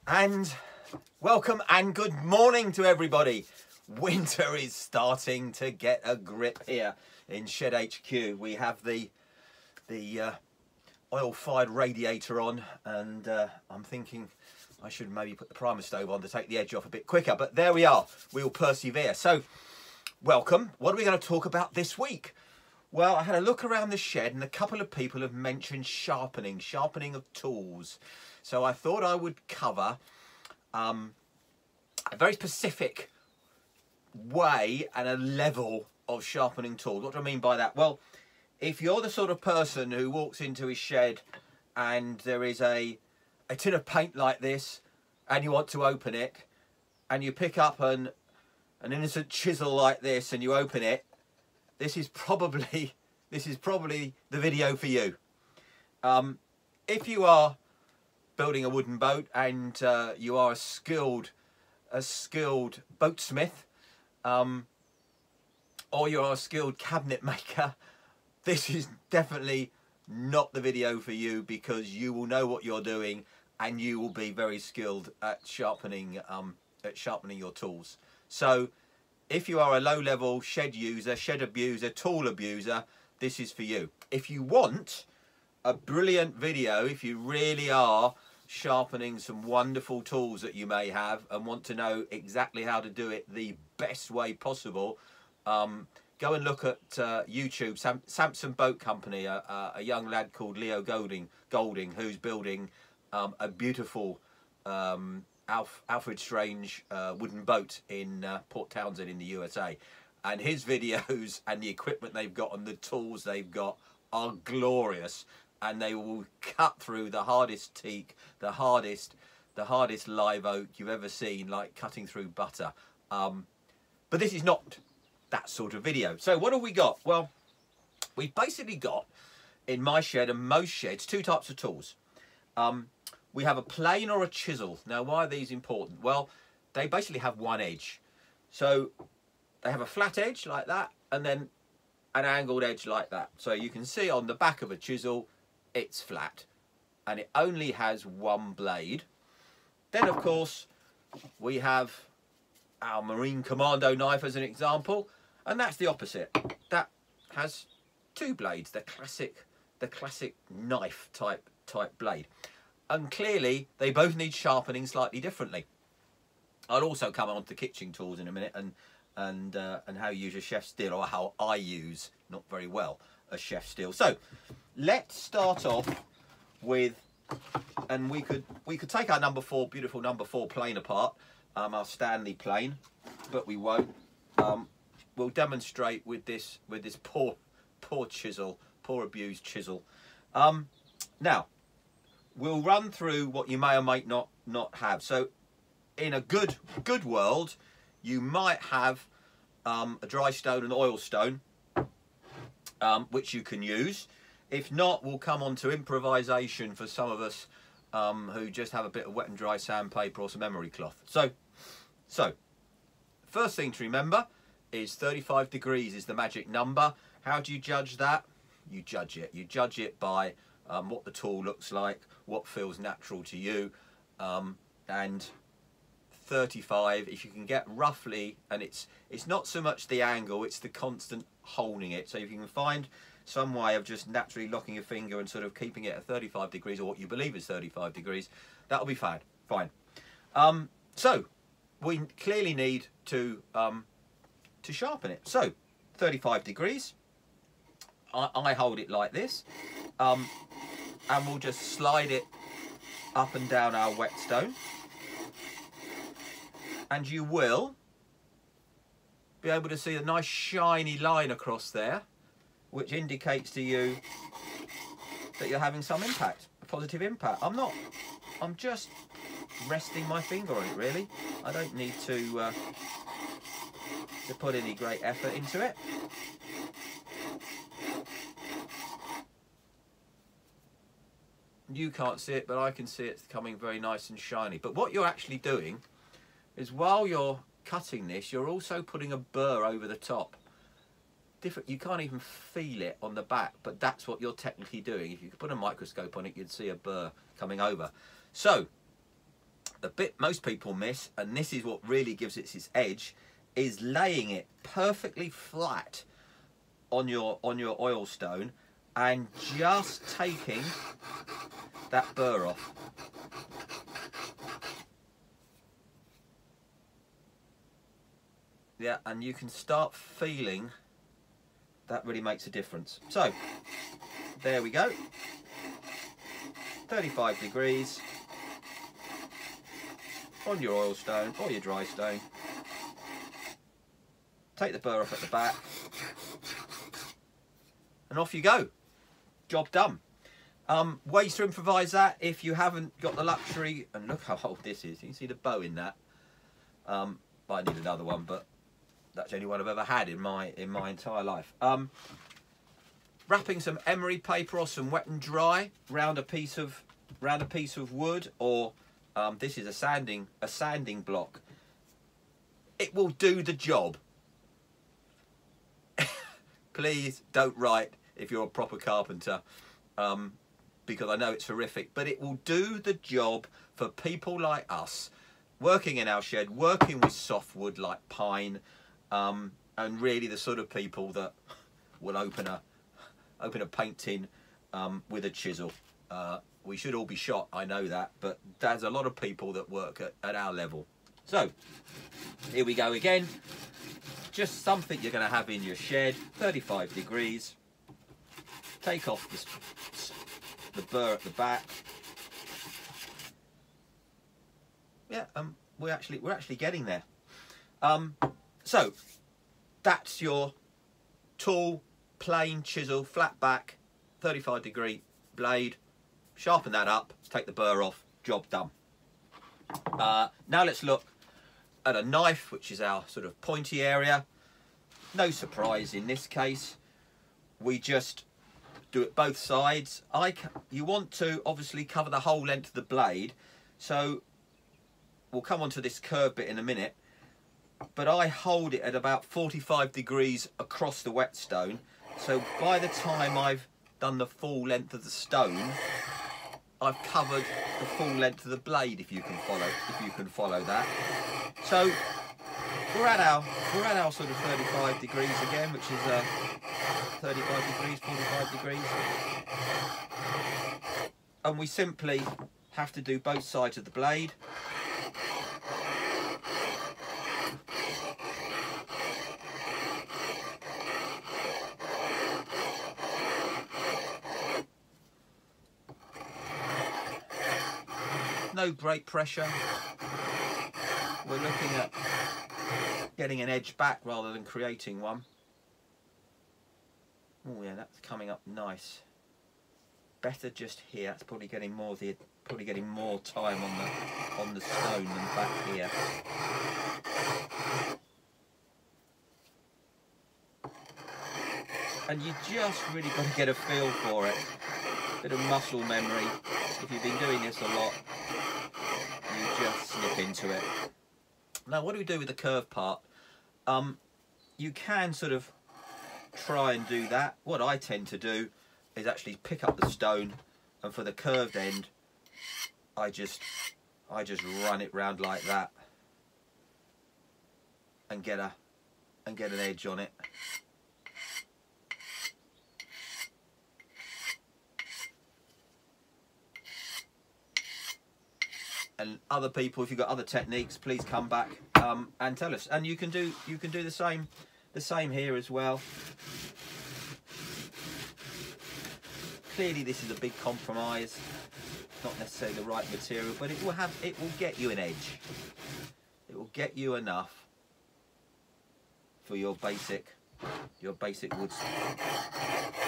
And welcome and good morning to everybody. Winter is starting to get a grip here in Shed HQ. We have the oil-fired radiator on, and I'm thinking I should maybe put the primer stove on to take the edge off a bit quicker, but there we are. We'll persevere. So, welcome. What are we going to talk about this week? Well, I had a look around the shed and a couple of people have mentioned sharpening of tools. So I thought I would cover a very specific way and a level of sharpening tools. What do I mean by that? Well, if you're the sort of person who walks into his shed and there is a tin of paint like this and you want to open it and you pick up an innocent chisel like this and you open it, this is probably the video for you. If you are building a wooden boat and you are a skilled boatsmith, or you are a skilled cabinet maker, this is definitely not the video for you, because you will know what you're doing and you will be very skilled at sharpening your tools. So if you are a low-level shed user, shed abuser, tool abuser, this is for you. If you want a brilliant video, if you really are sharpening some wonderful tools that you may have and want to know exactly how to do it the best way possible, go and look at YouTube. Samson Boat Company, a young lad called Leo Golding, who's building a beautiful Alfred Strange wooden boat in Port Townsend in the USA, and his videos and the equipment they've got and the tools they've got are glorious, and they will cut through the hardest teak, the hardest live oak you've ever seen, like cutting through butter. But this is not that sort of video. So what have we got? Well, we've basically got, in my shed and most sheds, two types of tools. We have a plane or a chisel. Now, why are these important? Well, they basically have one edge. So they have a flat edge like that, and then an angled edge like that. So you can see on the back of a chisel, it's flat, and it only has one blade. Then, of course, we have our Marine Commando knife as an example, and that's the opposite. That has two blades, the classic knife type blade. And clearly, they both need sharpening slightly differently. I'll also come on to kitchen tools in a minute and how you use a chef's steel, or how I use, not very well, a chef's steel. So let's start off with, and we could take our beautiful number 4 plane apart, our Stanley plane, but we won't. We'll demonstrate with this poor chisel, poor abused chisel. Now, we'll run through what you may or may not have. So in a good world, you might have a dry stone and oil stone, which you can use. If not, we'll come on to improvisation for some of us who just have a bit of wet and dry sandpaper or some emery cloth. So first thing to remember is 35 degrees is the magic number. How do you judge that? You judge it. You judge it by what the tool looks like, what feels natural to you, and 35, if you can get roughly, and it's not so much the angle, it's the constant holding it. So if you can find some way of just naturally locking your finger and sort of keeping it at 35 degrees, or what you believe is 35 degrees, that'll be fine. So we clearly need to sharpen it. So 35 degrees, I hold it like this, and we'll just slide it up and down our whetstone, and you will be able to see a nice shiny line across there, which indicates to you that you're having some impact, a positive impact. I'm just resting my finger on it, really. I don't need to put any great effort into it. You can't see it, but I can see it's coming very nice and shiny. But what you're actually doing is, while you're cutting this, you're also putting a burr over the top. You can't even feel it on the back, but that's what you're technically doing. If you could put a microscope on it, you'd see a burr coming over. So the bit most people miss, and this is what really gives it its edge, is laying it perfectly flat on your oil stone and just taking that burr off. Yeah, and you can start feeling that really makes a difference. So there we go, 35 degrees on your oil stone or your dry stone. Take the burr off at the back and off you go. Job done. Ways to improvise that if you haven't got the luxury, and look how old this is, you can see the bow in that. I need another one, but that's the only one I've ever had in my entire life. Wrapping some emery paper or some wet and dry round a piece of wood, or this is a sanding block. It will do the job. Please don't write if you're a proper carpenter, because I know it's horrific, but it will do the job for people like us, working in our shed, working with softwood like pine, and really the sort of people that will open a paint tin with a chisel. We should all be shot, I know that, but there's a lot of people that work at our level. So here we go again. Just something you're going to have in your shed, 35 degrees. Take off the burr at the back. Yeah, we're actually getting there. So that's your tool, plain chisel, flat back, 35 degree blade. Sharpen that up, take the burr off, job done. Now let's look at a knife, which is our sort of pointy area. No surprise in this case. We just do it both sides. You want to obviously cover the whole length of the blade, so we'll come on to this curved bit in a minute, but I hold it at about 45 degrees across the whetstone, so by the time I've done the full length of the stone, I've covered the full length of the blade, if you can follow that. So we're at our sort of 35 degrees again, which is 35 degrees, 45 degrees. And we simply have to do both sides of the blade. No brake pressure. We're looking at getting an edge back rather than creating one. Oh yeah, that's coming up nice. Better just here. It's probably getting more time on the stone than back here. And you just really got to get a feel for it. Bit of muscle memory. If you've been doing this a lot, you just slip into it. Now, what do we do with the curved part? You can sort of try and do that. What I tend to do is actually pick up the stone, and for the curved end, I just run it round like that and get an edge on it. And other people, if you've got other techniques, please come back and tell us. And you can do the same here as well. Clearly, this is a big compromise. Not necessarily the right material, but it will get you an edge. It will get you enough for your basic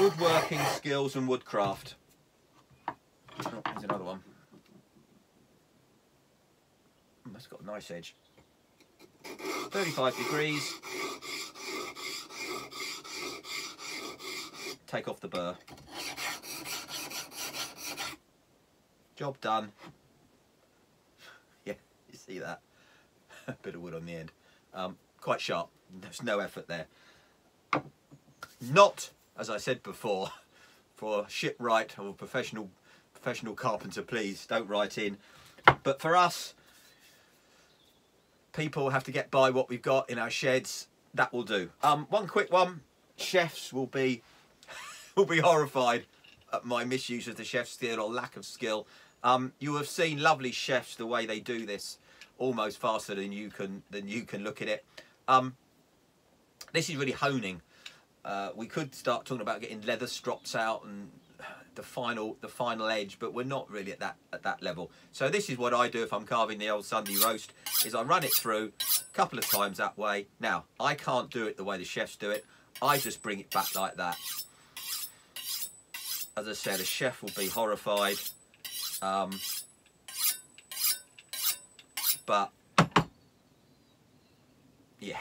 woodworking skills and woodcraft. Oh, here's another one. That's got a nice edge. 35 degrees. Take off the burr. Job done. Yeah, you see that? A bit of wood on the end. Quite sharp. There's no effort there. Not, as I said before, for shipwright or professional carpenter, please don't write in. But for us, people have to get by what we've got in our sheds, that will do. One quick one. Chefs will be will be horrified at my misuse of the chef's skill or lack of skill. You have seen lovely chefs the way they do this, almost faster than you can look at it. This is really honing. We could start talking about getting leather strops out and the final edge, but we're not really at that level. So this is what I do if I'm carving the old Sunday roast, is I run it through a couple of times that way. Now, I can't do it the way the chefs do it. I just bring it back like that. As I said, a chef will be horrified. But yeah,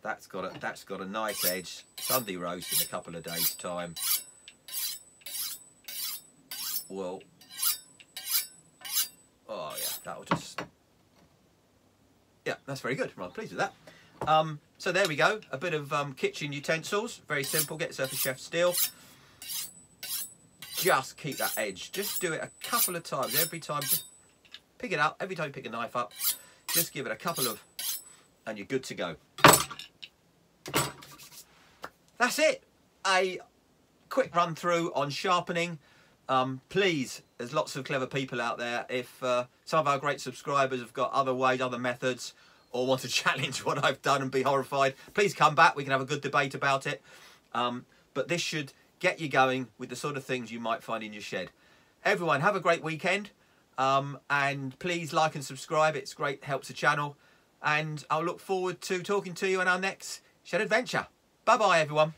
that's got a nice edge. Sunday roast in a couple of days' time. Well, oh yeah, that'll just, yeah, that's very good. I'm pleased with that. So there we go, a bit of kitchen utensils, very simple. Get yourself a chef's steel. Just keep that edge. Just do it a couple of times. Every time, just pick it up. Every time you pick a knife up, just give it a couple of, and you're good to go. That's it. A quick run through on sharpening. Please, there's lots of clever people out there. If some of our great subscribers have got other ways, other methods, or want to challenge what I've done and be horrified, please come back. We can have a good debate about it. But this should get you going with the sort of things you might find in your shed. Everyone, have a great weekend. And please like and subscribe. It's great, helps the channel. And I'll look forward to talking to you on our next shed adventure. Bye-bye, everyone.